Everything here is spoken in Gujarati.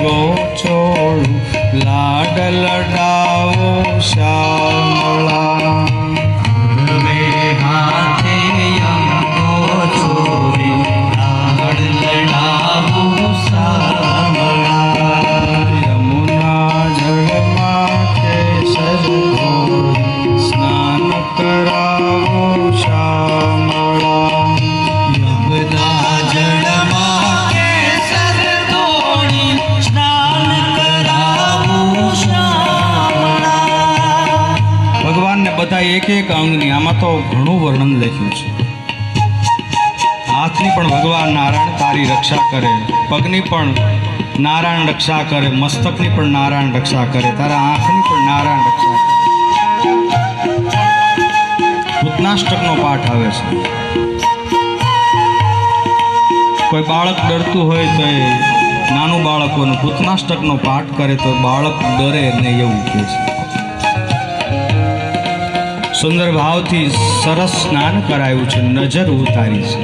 ગોચોળું લાડ લડાવો શ્યામળા હવે હાથે અંગો છોરી લાડ લડાવું શ્યામળા યમુના જળમાં કેસર ઘોળી સ્નાન કરાવો શ્યામળા યમુના જળમાં કેસર ઘોળી સ્નાન કરાવું શ્યામળા ભગવાનને બધા એક એક અંગની આમાં તો ઘણું વર્ણન લખ્યું છે. હાથની પણ ભગવાન નારાયણ તારી રક્ષા કરે, પગની પણ નારાયણ રક્ષા કરે, મસ્તકની પણ નારાયણ રક્ષા કરે, તારા આંખની પણ નારાયણ રક્ષા કરે. પૂતનાષ્ટકનો પાઠ આવે છે. કોઈ બાળક ડરતું હોય તો એ નાનું બાળકોનું પૂતનાષ્ટકનો પાઠ કરે તો બાળક ડરે નહીં એવું કહે છે. સુંદર ભાવથી સરસ સ્નાન કરાયું છે, નજર ઉતારી છે.